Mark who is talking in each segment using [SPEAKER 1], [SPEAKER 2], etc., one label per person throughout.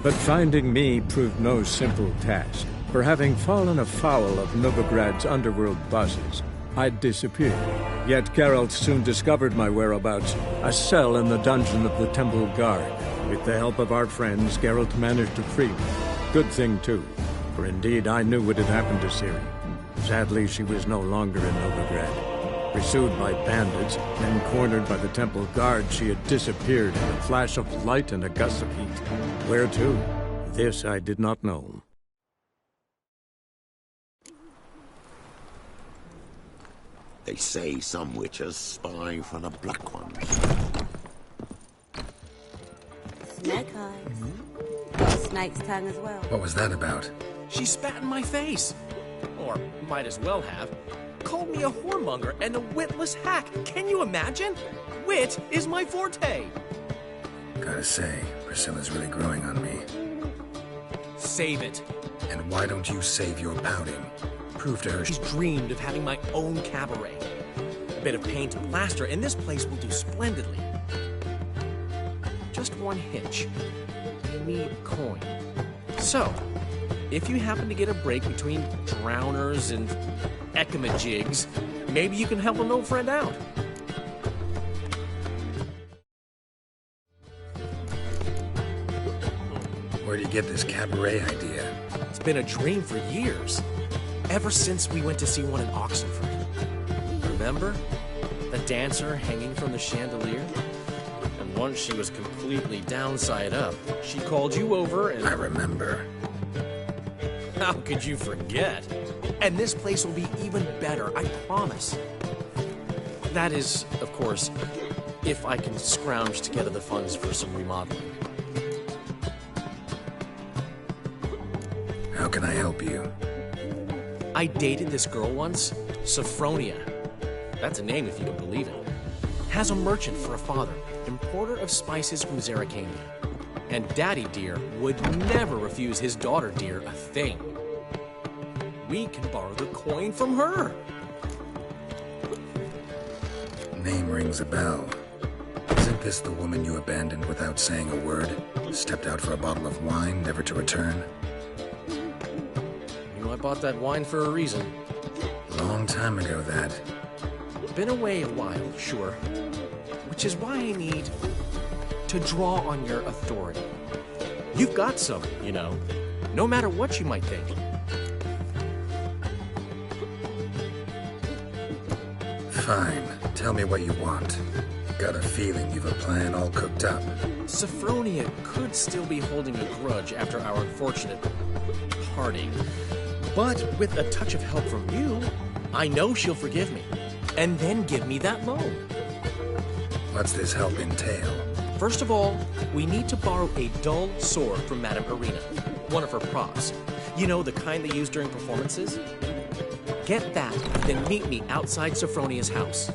[SPEAKER 1] But finding me proved no simple task. For having fallen afoul of Novigrad's underworld bosses, I'd disappeared. Yet Geralt soon discovered my whereabouts, a cell in the dungeon of the Temple Guard. With the help of our friends, Geralt managed to free me. Good thing, too, for indeed I knew what had happened to Ciri. Sadly, she was no longer in Novigrad. Pursued by bandits, then cornered by the Temple Guard, she had disappeared in a flash of light and a gust of heat. Where to? This I did not know.
[SPEAKER 2] They say some witches spy for the Black Ones.
[SPEAKER 3] Snake eyes. Snake's tongue as well.
[SPEAKER 4] What was that about?
[SPEAKER 5] She spat in my face. Or might as well have. Called me a whoremonger and a witless hack. Can you imagine? Wit is my forte.
[SPEAKER 4] Gotta say, Priscilla's really growing on me.
[SPEAKER 5] Save it.
[SPEAKER 4] And why don't you save your pouting? Prove to her
[SPEAKER 5] She's dreamed of having my own cabaret. A bit of paint and plaster, and this place will do splendidly. Just one hitch. I need a coin. So, if you happen to get a break between drowners and ekamajigs, maybe you can help an old friend out.
[SPEAKER 4] Where'd you get this cabaret idea?
[SPEAKER 5] It's been a dream for years. Ever since we went to see one in Oxenford. Remember? The dancer hanging from the chandelier? And once she was completely downside up, she called you over and...
[SPEAKER 4] I remember.
[SPEAKER 5] How could you forget? And this place will be even better, I promise. That is, of course, if I can scrounge together the funds for some remodeling.
[SPEAKER 4] How can I help you?
[SPEAKER 5] I dated this girl once, Sophronia. That's a name if you can believe it. Has a merchant for a father, importer of spices from Zerrikania. And Daddy Dear would never refuse his daughter Dear a thing. We can borrow the coin from her.
[SPEAKER 4] Name rings a bell. Isn't this the woman you abandoned without saying a word? Stepped out for a bottle of wine, never to return?
[SPEAKER 5] I bought that wine for a reason.
[SPEAKER 4] Long time ago, that.
[SPEAKER 5] Been away a while, sure. Which is why I need to draw on your authority. You've got some, you know, no matter what you might think.
[SPEAKER 4] Fine. Tell me what you want. Got a feeling you've a plan all cooked up.
[SPEAKER 5] Sophronia could still be holding a grudge after our unfortunate parting. But with a touch of help from you, I know she'll forgive me. And then give me that loan.
[SPEAKER 4] What's this help entail?
[SPEAKER 5] First of all, we need to borrow a dull sword from Madame Irina, one of her props. You know, the kind they use during performances? Get that, then meet me outside Sophronia's house.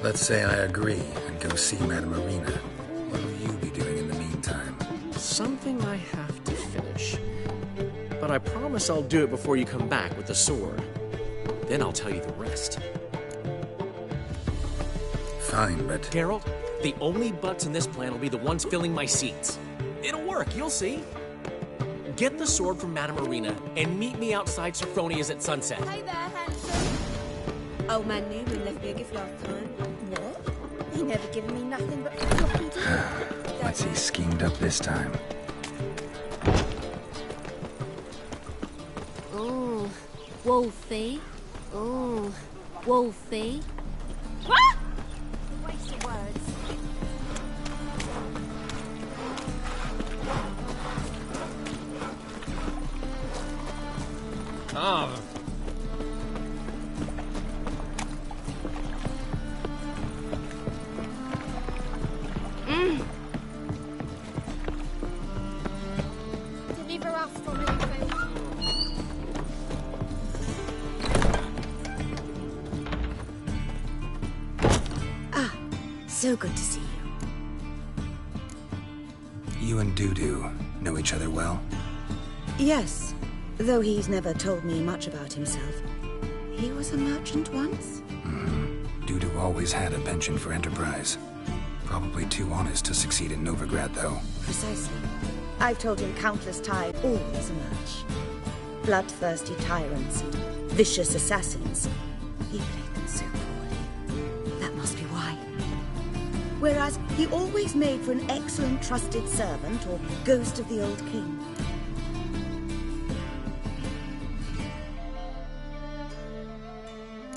[SPEAKER 4] Let's say I agree and go see Madame Irina. What will you be doing in the meantime?
[SPEAKER 5] Something I have to finish. But I promise I'll do it before you come back with the sword. Then I'll tell you the rest.
[SPEAKER 4] Fine, but...
[SPEAKER 5] Geralt, the only butts in this plan will be the ones filling my seats. It'll work, you'll see. Get the sword from Madame Irina and meet me outside Sophronia's at sunset.
[SPEAKER 3] Hey there, handsome. Old man Newman left me a gift last time. What? He never given me nothing but floppy tea.
[SPEAKER 4] What's he schemed up this time?
[SPEAKER 6] Ooh, Wolfie. Ooh, Wolfie.
[SPEAKER 3] What? Waste of words.
[SPEAKER 5] Oh.
[SPEAKER 3] Deliver us from anything. Ah, so good to see you.
[SPEAKER 4] You and Dudu know each other well?
[SPEAKER 7] Yes, though he's never told me much about himself. He was a merchant once?
[SPEAKER 4] Mm-hmm. dude who always had a penchant for enterprise. Probably too honest to succeed in Novigrad, though.
[SPEAKER 7] Precisely. I've told him countless times, always emerge. Bloodthirsty tyrants and vicious assassins. He played them so poorly. That must be why. Whereas he always made for an excellent trusted servant or ghost of the old king.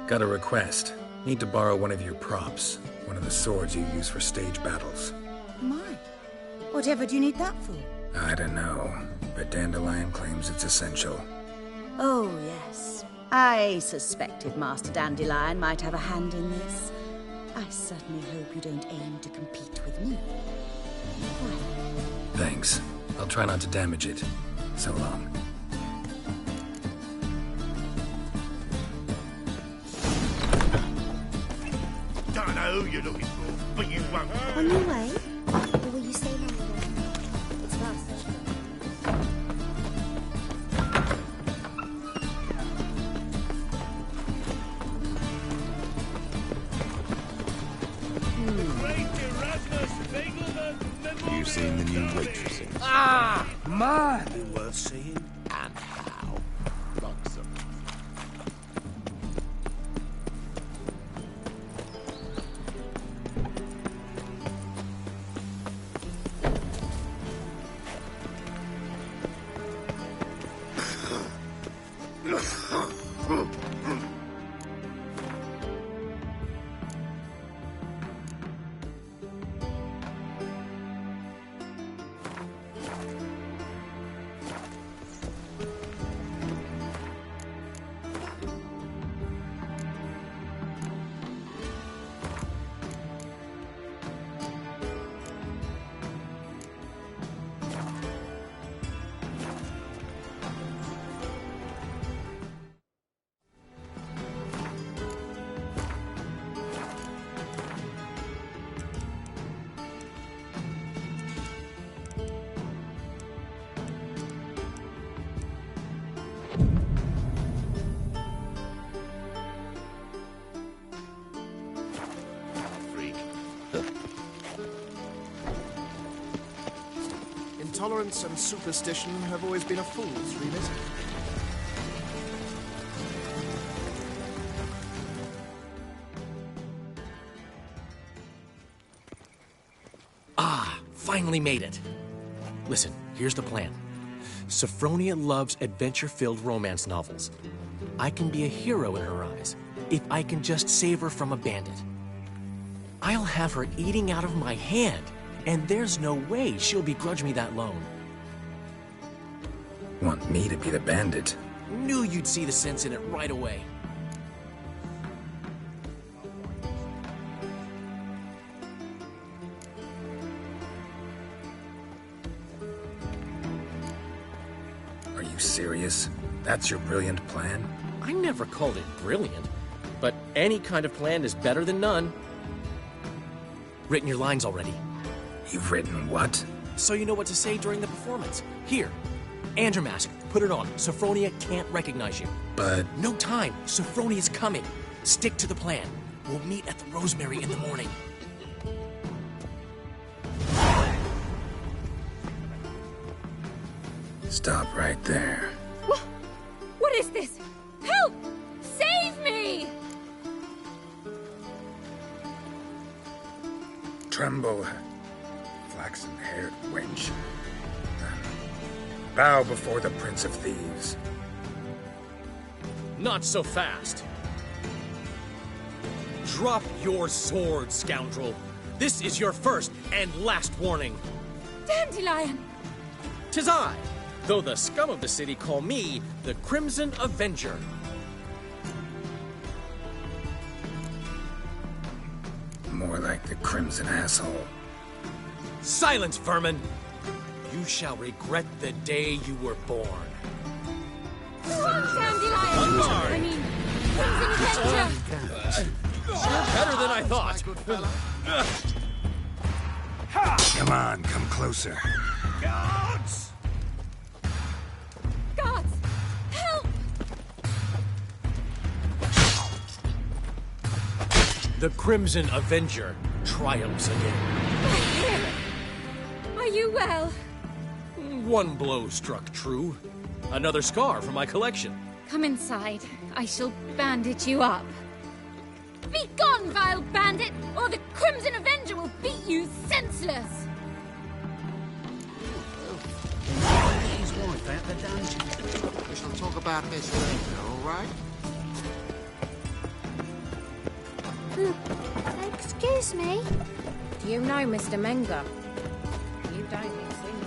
[SPEAKER 4] Got a request. Need to borrow one of your props. One of the swords you use for stage battles.
[SPEAKER 7] My. Whatever do you need that for?
[SPEAKER 4] I don't know, but Dandelion claims it's essential.
[SPEAKER 7] Oh, yes. I suspected Master Dandelion might have a hand in this. I certainly hope you don't aim to compete with me. Why?
[SPEAKER 4] Thanks. I'll try not to damage it. So long.
[SPEAKER 2] Don't know who you're looking for, but you won't.
[SPEAKER 3] On your way? Or will you stay longer? It's fast.
[SPEAKER 2] You've seen the new waitresses.
[SPEAKER 5] Ah!
[SPEAKER 8] Man!
[SPEAKER 2] Worth seeing, and how. Lots of them.
[SPEAKER 5] Intolerance and superstition have always been a fool's remit. Ah, finally made it. Listen, here's the plan. Sophronia loves adventure-filled romance novels. I can be a hero in her eyes if I can just save her from a bandit. I'll have her eating out of my hand, and there's no way she'll begrudge me that loan.
[SPEAKER 4] Want me to be the bandit?
[SPEAKER 5] Knew you'd see the sense in it right away.
[SPEAKER 4] Are you serious? That's your brilliant plan?
[SPEAKER 5] I never called it brilliant, but any kind of plan is better than none. Written your lines already,
[SPEAKER 4] You've written what?
[SPEAKER 5] so you know what to say during the performance. Here, and your mask. Put it on. Sophronia can't recognize you.
[SPEAKER 4] But
[SPEAKER 5] No time. Sophronia's coming. Stick to the plan. We'll meet at the Rosemary in the morning.
[SPEAKER 4] stop right there.
[SPEAKER 6] What is this? Help! Save me!
[SPEAKER 4] Tremble, flaxen-haired wench. Bow before the Prince of Thieves.
[SPEAKER 5] Not so fast. Drop your sword, scoundrel. This is your first and last warning.
[SPEAKER 6] Dandelion!
[SPEAKER 5] 'Tis I, though the scum of the city call me the Crimson Avenger.
[SPEAKER 4] More like the Crimson Asshole.
[SPEAKER 5] Silence, vermin! You shall regret the day you were born.
[SPEAKER 6] Dandelion!
[SPEAKER 5] Unguard!
[SPEAKER 6] I mean, Crimson Avenger!
[SPEAKER 5] Better than I thought.
[SPEAKER 4] Come on, come closer.
[SPEAKER 2] Guards!
[SPEAKER 6] Gods! Help!
[SPEAKER 5] The Crimson Avenger triumphs again.
[SPEAKER 6] Are you well?
[SPEAKER 5] One blow struck true. Another scar from my collection.
[SPEAKER 6] Come inside. I shall bandage you up. Be gone, vile bandit, or the Crimson Avenger will beat you senseless!
[SPEAKER 8] His wife out the dungeon. We shall talk about this later, all right?
[SPEAKER 3] Excuse me? Do you know Mr. Menger? You don't, you soon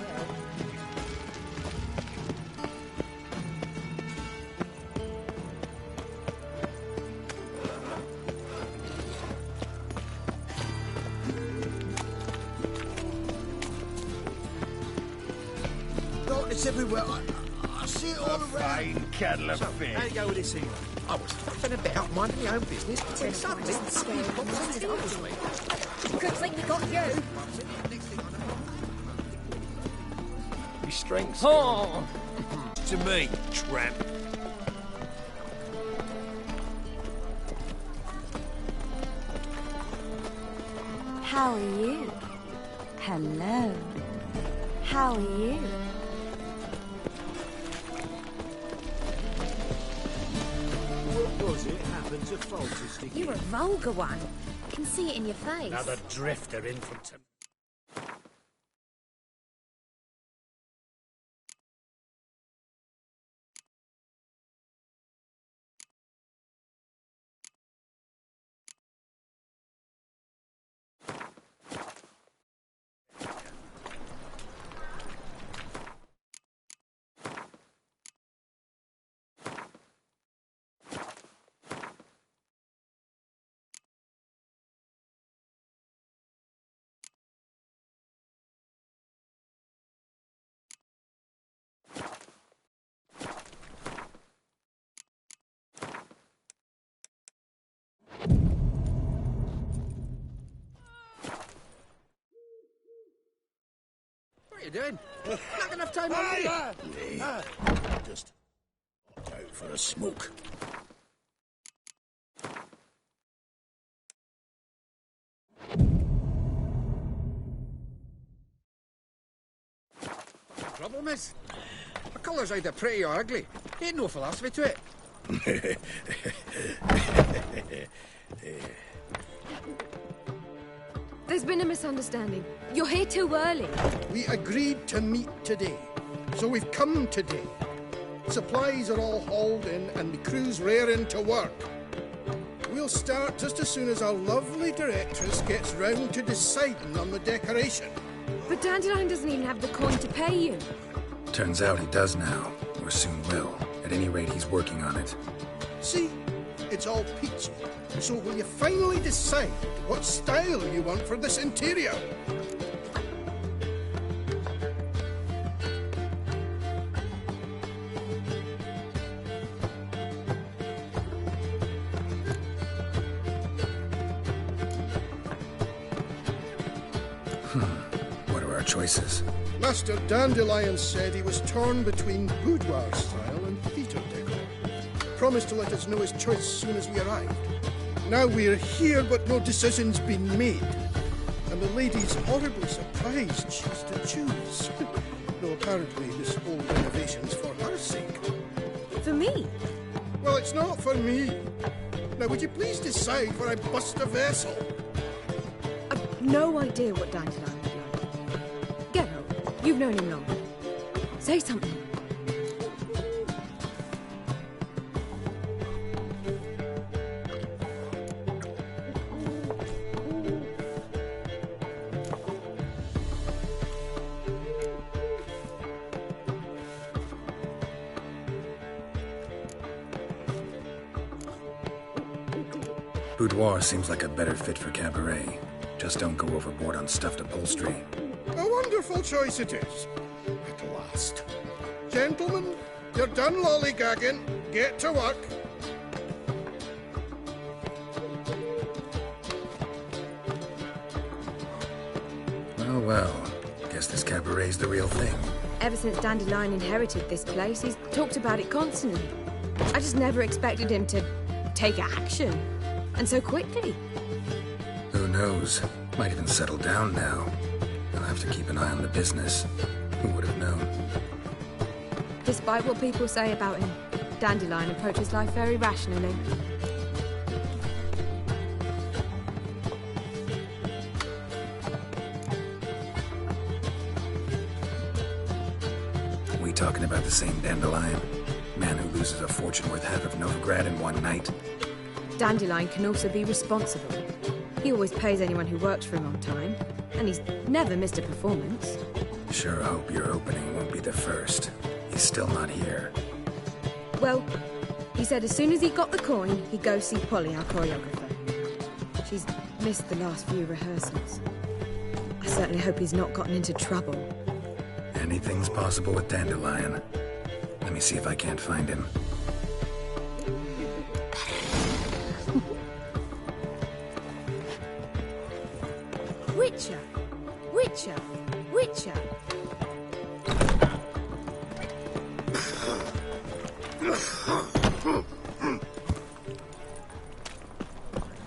[SPEAKER 3] will.
[SPEAKER 8] It's everywhere. I see it all around.
[SPEAKER 2] Fine kettle of fish.
[SPEAKER 8] How you go with this evening? I was fucking about, minding my own business, and suddenly, he pops in his me.
[SPEAKER 3] Good thing we got you.
[SPEAKER 2] Your strength's
[SPEAKER 5] Oh!
[SPEAKER 2] to me, tramp.
[SPEAKER 7] How are you? Hello. How are you?
[SPEAKER 8] What was it happened to Falter?
[SPEAKER 3] You're a vulgar one. Can see it in your face.
[SPEAKER 8] Another drifter in from... What are you doing? Not enough time on you.
[SPEAKER 2] Just out for a smoke.
[SPEAKER 8] Trouble, miss? The colour's either pretty or ugly. Ain't no philosophy to it.
[SPEAKER 3] There's been a misunderstanding. You're here too early.
[SPEAKER 9] We agreed to meet today, so we've come today. Supplies are all hauled in and the crew's raring to work. We'll start just as soon as our lovely directress gets round to deciding on the decoration.
[SPEAKER 3] But Dandelion doesn't even have the coin to pay you.
[SPEAKER 4] Turns out he does now, or soon will. At any rate, he's working on it.
[SPEAKER 9] See? It's all peachy. So will you finally decide what style you want for this interior?
[SPEAKER 4] What are our choices?
[SPEAKER 9] Master Dandelion said he was torn between boudoir style and theatre decor. Promised to let us know his choice as soon as we arrived. Now we're here, but no decision's been made. And the lady's horribly surprised she's to choose. Though apparently this whole renovation's for her sake.
[SPEAKER 3] For me?
[SPEAKER 9] Well, it's not for me. Now, would you please decide before I bust a vessel?
[SPEAKER 3] I've no idea what Dandelion would like. Get out. You've known him long. Say something.
[SPEAKER 4] Boudoir seems like a better fit for cabaret. Just don't go overboard on stuffed upholstery.
[SPEAKER 9] A wonderful choice it is. At last. Gentlemen, you're done lollygagging. Get to work.
[SPEAKER 4] Well, well. Guess this cabaret's the real thing.
[SPEAKER 3] Ever since Dandelion inherited this place, he's talked about it constantly. I just never expected him to take action. And so quickly.
[SPEAKER 4] Who knows? Might even settle down now. I'll have to keep an eye on the business. Who would have known?
[SPEAKER 3] Despite what people say about him, Dandelion approaches life very rationally.
[SPEAKER 4] We talking about the same Dandelion? Man who loses a fortune worth half of Novigrad in one night?
[SPEAKER 3] Dandelion can also be responsible. He always pays anyone who works for him on time, and he's never missed a performance.
[SPEAKER 4] Sure hope your opening won't be the first. He's still not here.
[SPEAKER 3] Well, he said as soon as he got the coin, he'd go see Polly, our choreographer. She's missed the last few rehearsals. I certainly hope he's not gotten into trouble.
[SPEAKER 4] Anything's possible with Dandelion. Let me see if I can't find him.
[SPEAKER 3] Witcher! Witcher! Witcher!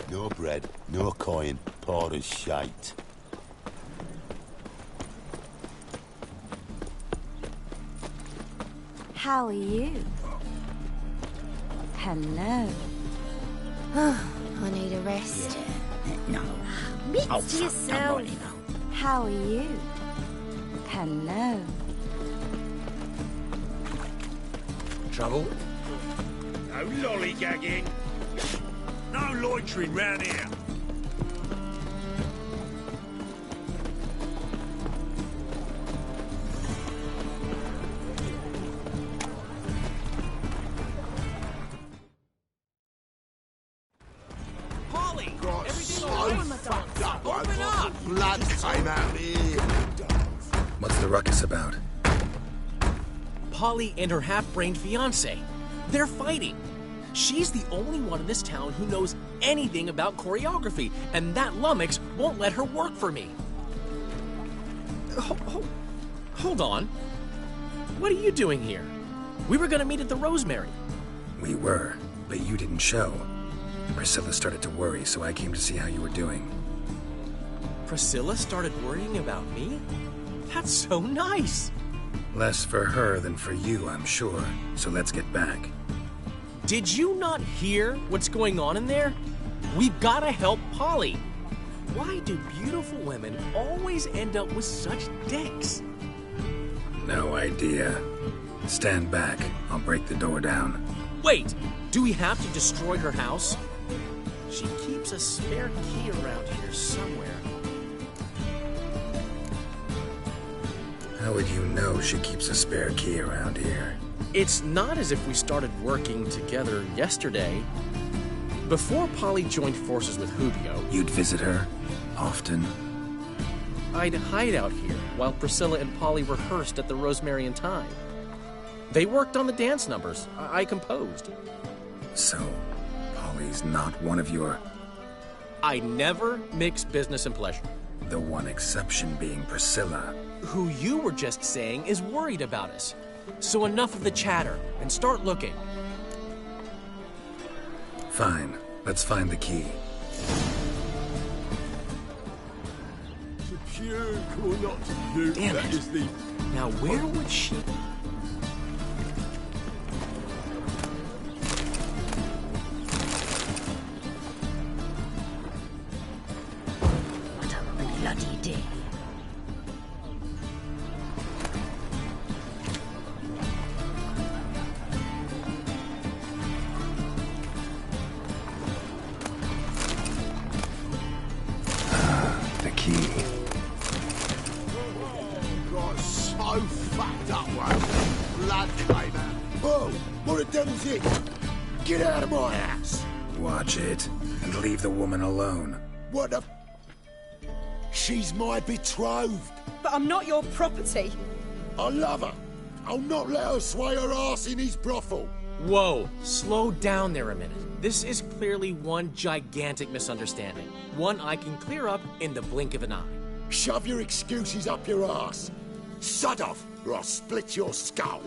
[SPEAKER 2] No bread, no coin, porter's shite.
[SPEAKER 10] How are you? Hello.
[SPEAKER 11] I need a rest.
[SPEAKER 2] No.
[SPEAKER 11] Bits to yourself.
[SPEAKER 10] How are you? Hello.
[SPEAKER 5] Trouble?
[SPEAKER 12] No lollygagging. No loitering round here.
[SPEAKER 5] Polly!
[SPEAKER 2] Got
[SPEAKER 5] Everything
[SPEAKER 2] so
[SPEAKER 5] all right?
[SPEAKER 2] fucked up.
[SPEAKER 5] Open up!
[SPEAKER 2] Blood came out here.
[SPEAKER 4] What's the ruckus about?
[SPEAKER 5] Polly and her half-brained fiancé. They're fighting. She's the only one in this town who knows anything about choreography, and that lummox won't let her work for me. Hold on. What are you doing here? We were gonna meet at the Rosemary.
[SPEAKER 4] We were, but you didn't show. Priscilla started to worry, so I came to see how you were doing.
[SPEAKER 5] Priscilla started worrying about me? That's so nice.
[SPEAKER 4] Less for her than for you, I'm sure. So let's get back.
[SPEAKER 5] Did you not hear what's going on in there? We've gotta help Polly. Why do beautiful women always end up with such dicks?
[SPEAKER 4] No idea. Stand back. I'll break the door down.
[SPEAKER 5] Wait! Do we have to destroy her house? She keeps a spare key around here somewhere.
[SPEAKER 4] How would you know she keeps a spare key around here?
[SPEAKER 5] It's not as if we started working together yesterday. Before Polly joined forces with Hubio,
[SPEAKER 4] You'd visit her? Often?
[SPEAKER 5] I'd hide out here while Priscilla and Polly rehearsed at the Rosemary and Thyme. They worked on the dance numbers. I composed.
[SPEAKER 4] So, Polly's not one of your...
[SPEAKER 5] I never mix business and pleasure.
[SPEAKER 4] The one exception being Priscilla.
[SPEAKER 5] Who you were just saying is worried about us. So enough of the chatter, and start looking.
[SPEAKER 4] Fine. Let's find the key.
[SPEAKER 2] To puke or not to puke,
[SPEAKER 5] Damn
[SPEAKER 2] that
[SPEAKER 5] it.
[SPEAKER 2] is the...
[SPEAKER 5] Now where would she...
[SPEAKER 11] What a bloody day.
[SPEAKER 4] The key.
[SPEAKER 2] Got so fucked up, one. Blood came out. Whoa! What the devil's it? Get out of my house!
[SPEAKER 4] Watch it, and leave the woman alone.
[SPEAKER 2] What the... She's my betrothed.
[SPEAKER 7] But I'm not your property.
[SPEAKER 2] I love her. I'll not let her sway her ass in his brothel.
[SPEAKER 5] Whoa, slow down there a minute. This is clearly one gigantic misunderstanding. One I can clear up in the blink of an eye.
[SPEAKER 2] Shove your excuses up your ass. Sod off, or I'll split your skull.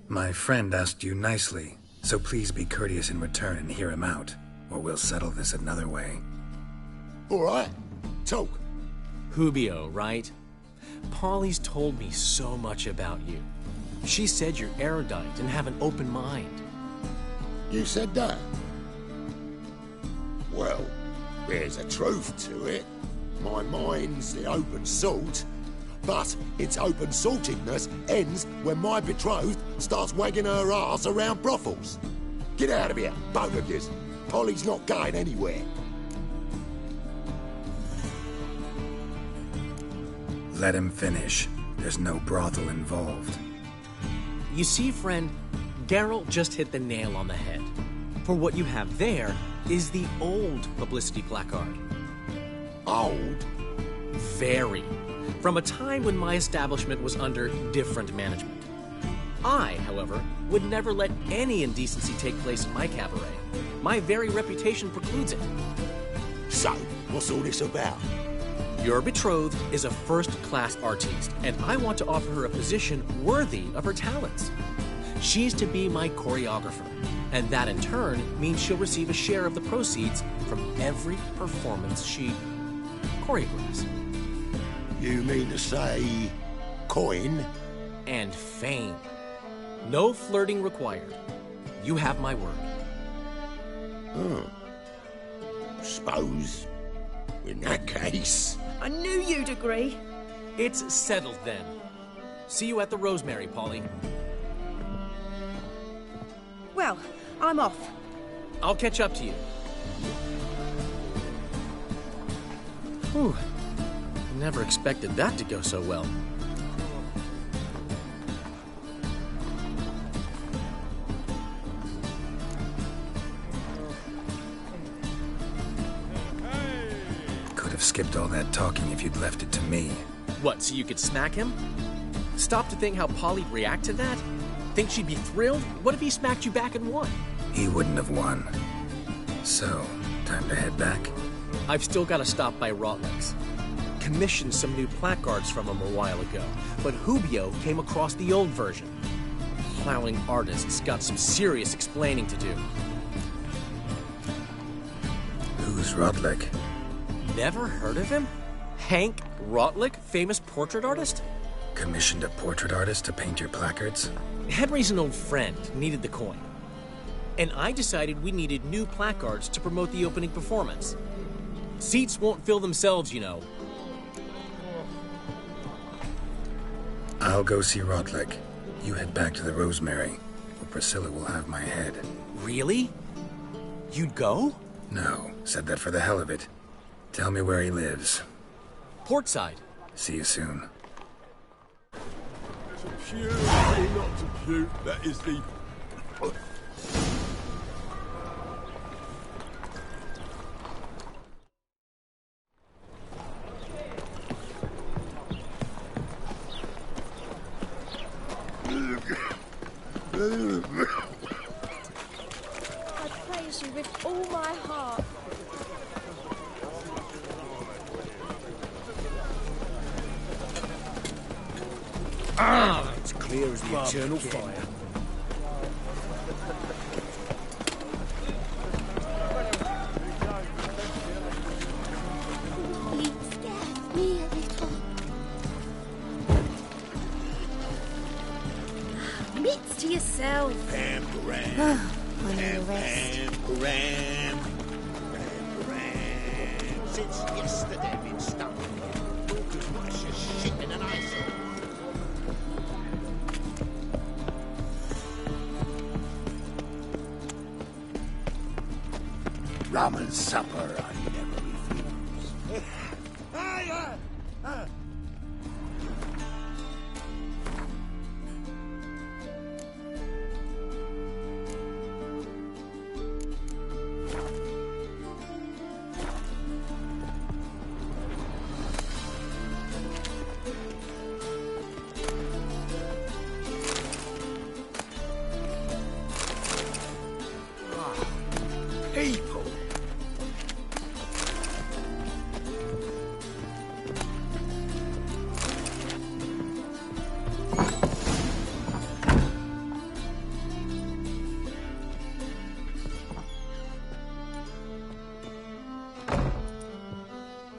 [SPEAKER 4] My friend asked you nicely. So please be courteous in return and hear him out, or we'll settle this another way.
[SPEAKER 2] All right, talk.
[SPEAKER 5] Hubio, right? Polly's told me so much about you. She said you're erudite and have an open mind.
[SPEAKER 2] You said that? Well, there's a truth to it. My mind's the open salt, but its open saltedness ends when my betrothed starts wagging her ass around brothels. Get out of here, both of yous. Polly's not going anywhere.
[SPEAKER 4] Let him finish. There's no brothel involved.
[SPEAKER 5] You see, friend, Geralt just hit the nail on the head. For what you have there is the old publicity placard.
[SPEAKER 2] Old?
[SPEAKER 5] Very. From a time when my establishment was under different management. I, however, would never let any indecency take place in my cabaret. My very reputation precludes it.
[SPEAKER 2] So, what's all this about?
[SPEAKER 5] Your betrothed is a first-class artiste, and I want to offer her a position worthy of her talents. She's to be my choreographer, and that in turn means she'll receive a share of the proceeds from every performance she choreographs.
[SPEAKER 2] You mean to say coin?
[SPEAKER 5] And fame. No flirting required. You have my word.
[SPEAKER 2] Suppose, in that case...
[SPEAKER 7] I knew you'd agree.
[SPEAKER 5] It's settled then. See you at the Rosemary, Polly.
[SPEAKER 7] Well, I'm off.
[SPEAKER 5] I'll catch up to you. Whew. Never expected that to go so well.
[SPEAKER 4] Could have skipped all that talking if you'd left it to me.
[SPEAKER 5] What, so you could smack him? Stop to think how Polly'd react to that? Think she'd be thrilled? What if he smacked you back and won?
[SPEAKER 4] He wouldn't have won. So, time to head back?
[SPEAKER 5] I've still got to stop by Rotlick's. Commissioned some new placards from him a while ago, but Hubio came across the old version. Plowing artists got some serious explaining to do.
[SPEAKER 4] Who's Rotlick?
[SPEAKER 5] Never heard of him? Hank Rotlick, famous portrait artist?
[SPEAKER 4] Commissioned a portrait artist to paint your placards?
[SPEAKER 5] Henry's an old friend, needed the coin. And I decided we needed new placards to promote the opening performance. Seats won't fill themselves, you know.
[SPEAKER 4] I'll go see Rotlick. You head back to the Rosemary, where Priscilla will have my head.
[SPEAKER 5] Really? You'd go?
[SPEAKER 4] No, said that for the hell of it. Tell me where he lives.
[SPEAKER 5] Portside.
[SPEAKER 4] See you soon.
[SPEAKER 12] Shoot, not to shoot. That is the...
[SPEAKER 11] I praise you with all my heart.
[SPEAKER 12] Ah, it's clear as the eternal fire.
[SPEAKER 11] It scares me a little. Mitts to yourself.
[SPEAKER 2] Pam Graham.
[SPEAKER 11] I need a rest.
[SPEAKER 2] Pam Graham. Since yesterday I've been stuck. Walk as much as shit in an eyesore. Rum and supper I never refuse. People.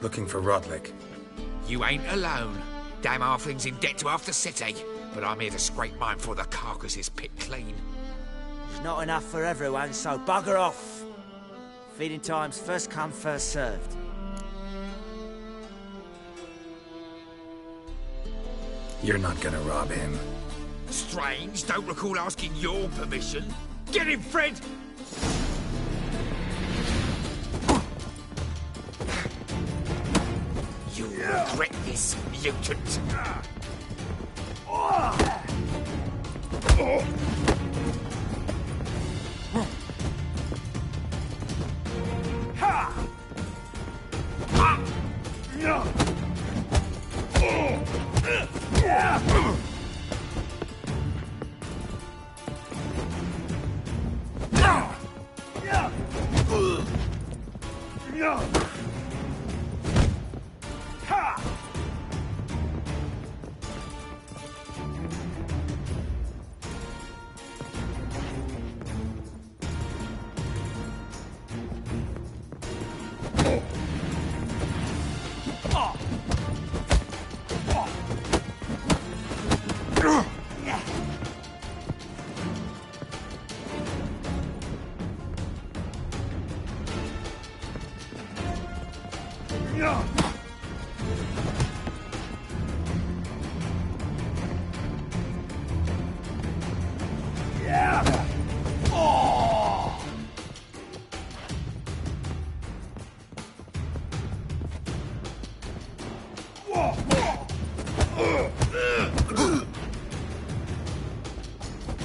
[SPEAKER 4] Looking for Rodlick.
[SPEAKER 12] You ain't alone. Damn halfling's in debt to half the city. But I'm here to scrape mine before the carcass is picked clean.
[SPEAKER 13] There's not enough for everyone, so bugger off. Feeding time's first come, first served.
[SPEAKER 4] You're not gonna rob him.
[SPEAKER 12] Strange, don't recall asking your permission. Get him, Fred! You'll regret this, mutant.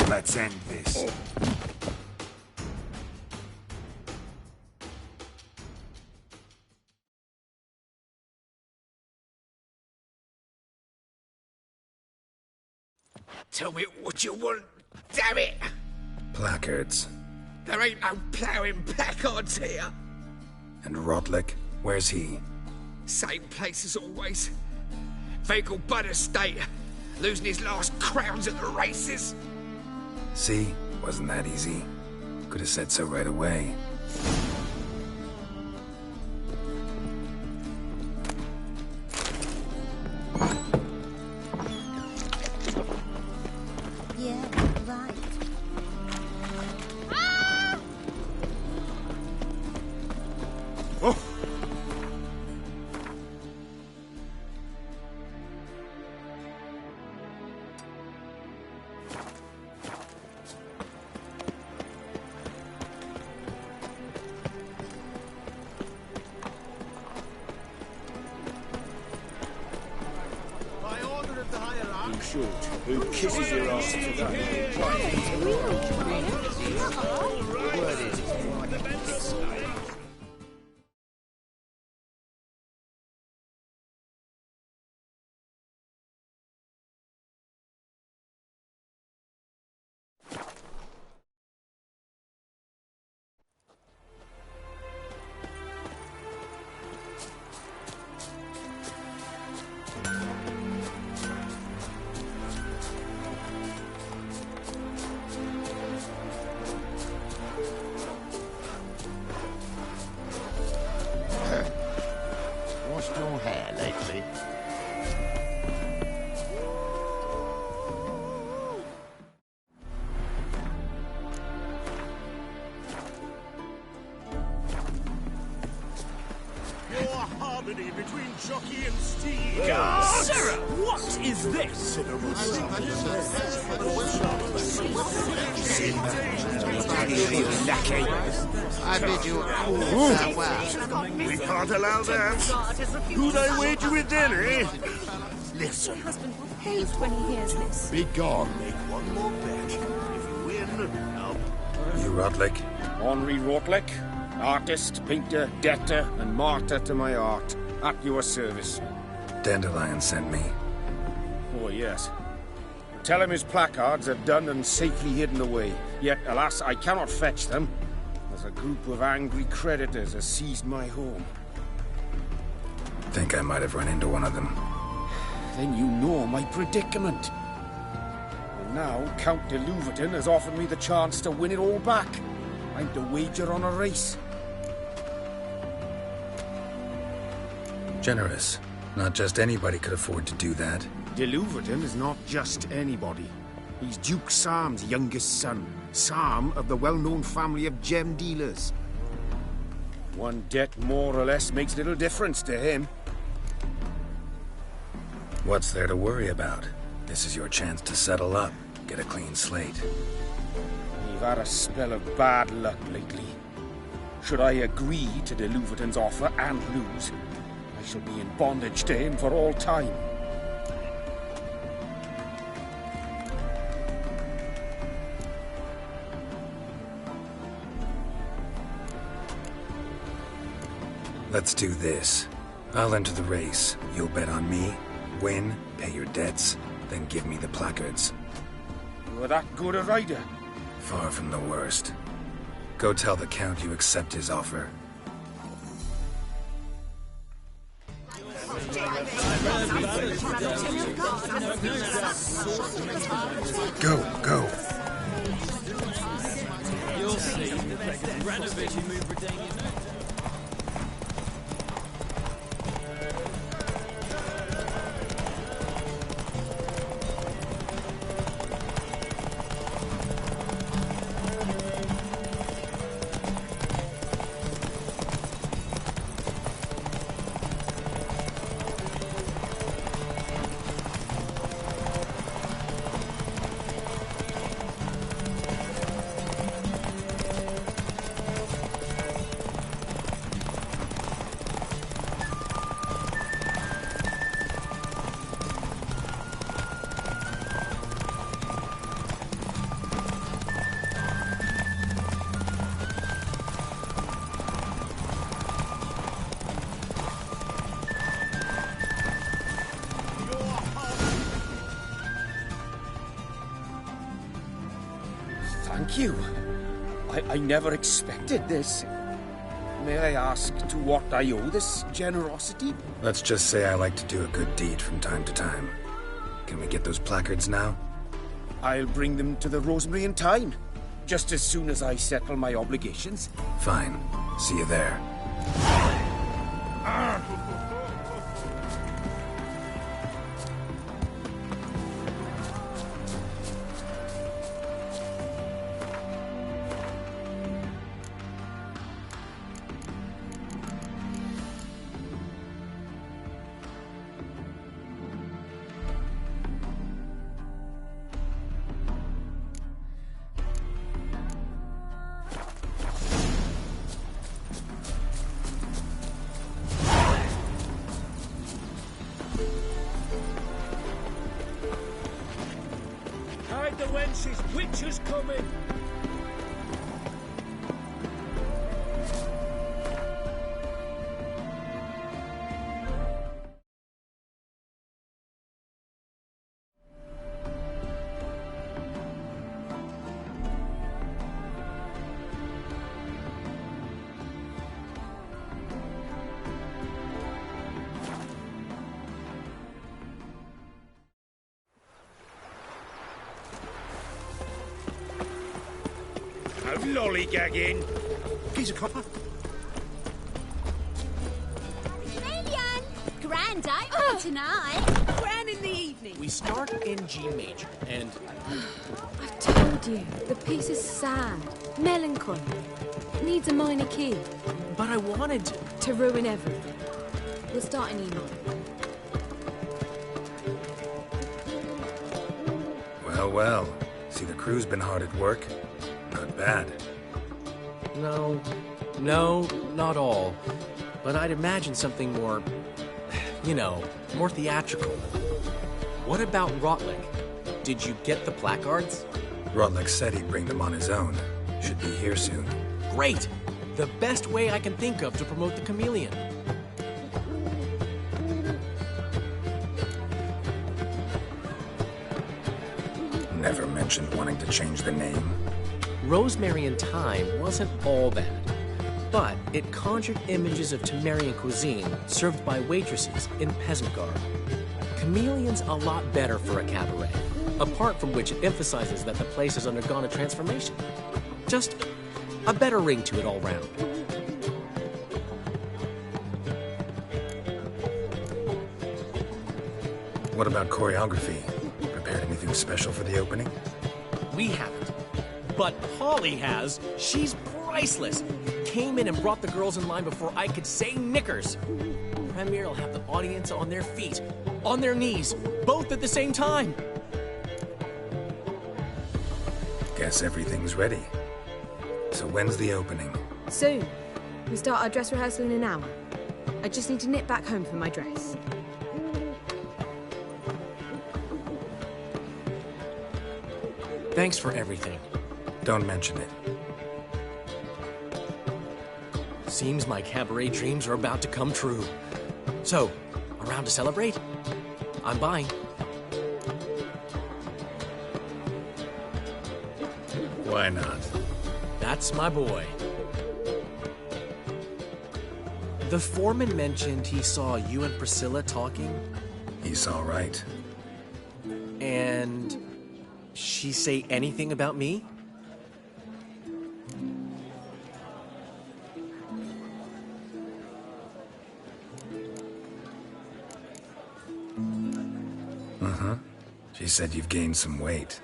[SPEAKER 12] Let's end this. Tell me what you want, damn it!
[SPEAKER 4] Placards.
[SPEAKER 12] There ain't no ploughing placards here.
[SPEAKER 4] And Rodlick, where's he?
[SPEAKER 12] Same place as always. Vehicle Bud Estate. Losing his last crowns at the races.
[SPEAKER 4] See? Wasn't that easy. Could have said so right away.
[SPEAKER 10] Yeah, right.
[SPEAKER 12] Oh.
[SPEAKER 2] Who kisses your ass today? Washed your hair lately?
[SPEAKER 14] Your harmony between jockey and steed.
[SPEAKER 15] Sarah, what is this?
[SPEAKER 14] I bid you all farewell.
[SPEAKER 15] We can't allow that. Who'd I wager with then, eh?
[SPEAKER 14] Listen.
[SPEAKER 3] Your husband will hate when he hears this.
[SPEAKER 2] Be gone.
[SPEAKER 15] Make one more bet. If you win, I'll...
[SPEAKER 4] You Rodlick?
[SPEAKER 16] Henri Rodlick, artist, painter, debtor, and martyr to my art. At your service.
[SPEAKER 4] Dandelion sent me.
[SPEAKER 16] Oh, yes. Tell him his placards are done and safely hidden away. Yet, alas, I cannot fetch them, as a group of angry creditors has seized my home.
[SPEAKER 4] Think I might have run into one of them.
[SPEAKER 16] Then you know my predicament. And now, Count de Louverton has offered me the chance to win it all back. I'm to wager on a race.
[SPEAKER 4] Generous. Not just anybody could afford to do that.
[SPEAKER 16] De Louverton is not just anybody. He's Duke Sam's youngest son. Sam of the well-known family of gem dealers. One debt more or less makes little difference to him.
[SPEAKER 4] What's there to worry about? This is your chance to settle up, get a clean slate.
[SPEAKER 16] We've had a spell of bad luck lately. Should I agree to de Louverton's offer and lose, I shall be in bondage to him for all time.
[SPEAKER 4] Let's do this. I'll enter the race. You'll bet on me, win, pay your debts, then give me the placards.
[SPEAKER 16] You're that good a rider?
[SPEAKER 4] Far from the worst. Go tell the Count you accept his offer. Go, go.
[SPEAKER 17] You'll see. Renovating move retain your nose.
[SPEAKER 16] Thank you. I never expected this. May I ask to what I owe this generosity?
[SPEAKER 4] Let's just say I like to do a good deed from time to time. Can we get those placards now?
[SPEAKER 16] I'll bring them to the Rosemary in time. Just as soon as I settle my obligations.
[SPEAKER 4] Fine. See you there.
[SPEAKER 15] Hide the wenches, witches coming!
[SPEAKER 16] No lollygagging.
[SPEAKER 15] Piece of copper.
[SPEAKER 6] Million! Grand out tonight. Grand in the evening.
[SPEAKER 5] We start in G major, and...
[SPEAKER 3] I've told you, the piece is sad, melancholy. It needs a minor key.
[SPEAKER 5] But I wanted
[SPEAKER 3] to ruin everything. We'll start in E minor.
[SPEAKER 4] Well, well. See, the crew's been hard at work. Not bad.
[SPEAKER 5] No, not all. But I'd imagine something more, more theatrical. What about Rotlick? Did you get the placards?
[SPEAKER 4] Rotlick said he'd bring them on his own. Should be here soon.
[SPEAKER 5] Great! The best way I can think of to promote the chameleon.
[SPEAKER 4] Never mentioned wanting to change the name.
[SPEAKER 5] Rosemary in Time wasn't all bad, but it conjured images of Temerian cuisine served by waitresses in peasant garb. Chameleon's a lot better for a cabaret, apart from which it emphasizes that the place has undergone a transformation. Just a better ring to it all round.
[SPEAKER 4] What about choreography? Prepared anything special for the opening?
[SPEAKER 5] We haven't. But Polly has. She's priceless. Came in and brought the girls in line before I could say knickers. Premiere will have the audience on their feet, on their knees, both at the same time.
[SPEAKER 4] Guess everything's ready. So when's the opening?
[SPEAKER 3] Soon. We start our dress rehearsal in an hour. I just need to nip back home for my dress.
[SPEAKER 5] Thanks for everything.
[SPEAKER 4] Don't mention it.
[SPEAKER 5] Seems my cabaret dreams are about to come true. So, around to celebrate? I'm buying.
[SPEAKER 4] Why not?
[SPEAKER 5] That's my boy. The foreman mentioned he saw you and Priscilla talking.
[SPEAKER 4] He's all right.
[SPEAKER 5] And she say anything about me?
[SPEAKER 4] She said you've gained some weight,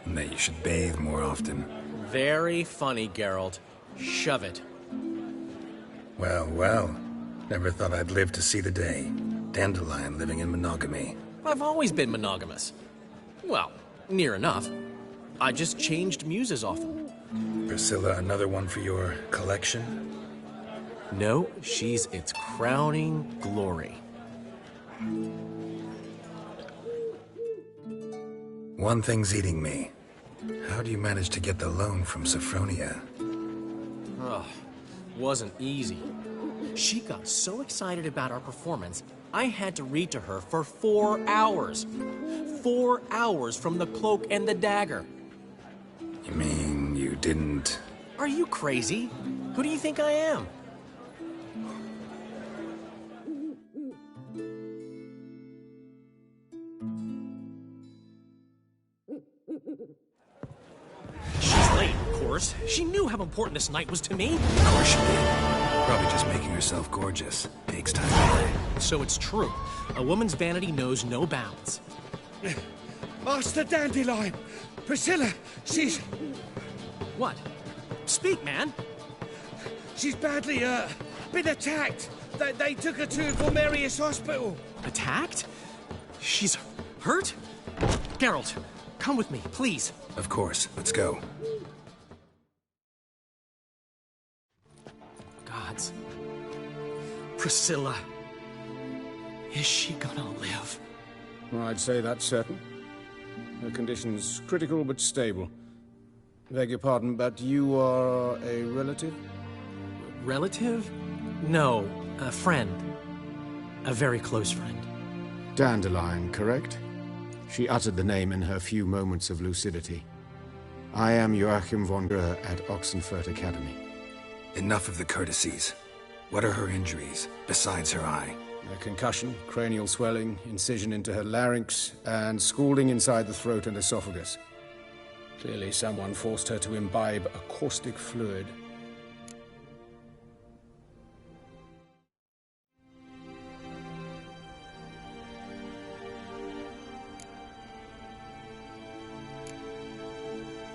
[SPEAKER 4] and that you should bathe more often.
[SPEAKER 5] Very funny, Geralt. Shove it.
[SPEAKER 4] Well, well. Never thought I'd live to see the day. Dandelion living in monogamy.
[SPEAKER 5] I've always been monogamous. Well, near enough. I just changed muses often.
[SPEAKER 4] Priscilla, another one for your collection?
[SPEAKER 5] No, she's its crowning glory.
[SPEAKER 4] One thing's eating me. How do you manage to get the loan from Sophronia?
[SPEAKER 5] Ugh, wasn't easy. She got so excited about our performance, I had to read to her for 4 hours. 4 hours from the Cloak and the Dagger.
[SPEAKER 4] You mean you didn't...
[SPEAKER 5] Are you crazy? Who do you think I am? She's late, of course. She knew how important this night was to me.
[SPEAKER 4] Of course she did. Probably just making herself gorgeous. Takes time.
[SPEAKER 5] So it's true. A woman's vanity knows no bounds.
[SPEAKER 15] Master Dandelion! Priscilla, she's...
[SPEAKER 5] What? Speak, man.
[SPEAKER 15] She's badly, been attacked. They took her to Vormerius Hospital.
[SPEAKER 5] Attacked? She's hurt? Geralt, come with me, please.
[SPEAKER 4] Of course. Let's go.
[SPEAKER 5] Gods. Priscilla. Is she gonna live?
[SPEAKER 16] Well, I'd say that's certain. Her condition's critical but stable. Beg your pardon, but you are a relative?
[SPEAKER 5] Relative? No, a friend. A very close friend.
[SPEAKER 16] Dandelion, correct? She uttered the name in her few moments of lucidity. I am Joachim von Greur at Oxenfurt Academy.
[SPEAKER 4] Enough of the courtesies. What are her injuries, besides her eye?
[SPEAKER 16] A concussion, cranial swelling, incision into her larynx, and scalding inside the throat and esophagus. Clearly someone forced her to imbibe a caustic fluid.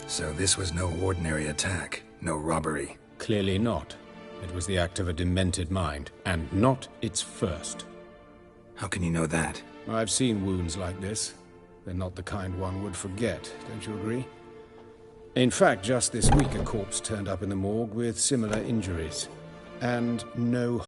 [SPEAKER 4] So this was no ordinary attack, no robbery.
[SPEAKER 16] Clearly not. It was the act of a demented mind, and not its first.
[SPEAKER 4] How can you know that?
[SPEAKER 16] I've seen wounds like this. They're not the kind one would forget, don't you agree? In fact, just this week a corpse turned up in the morgue with similar injuries. And no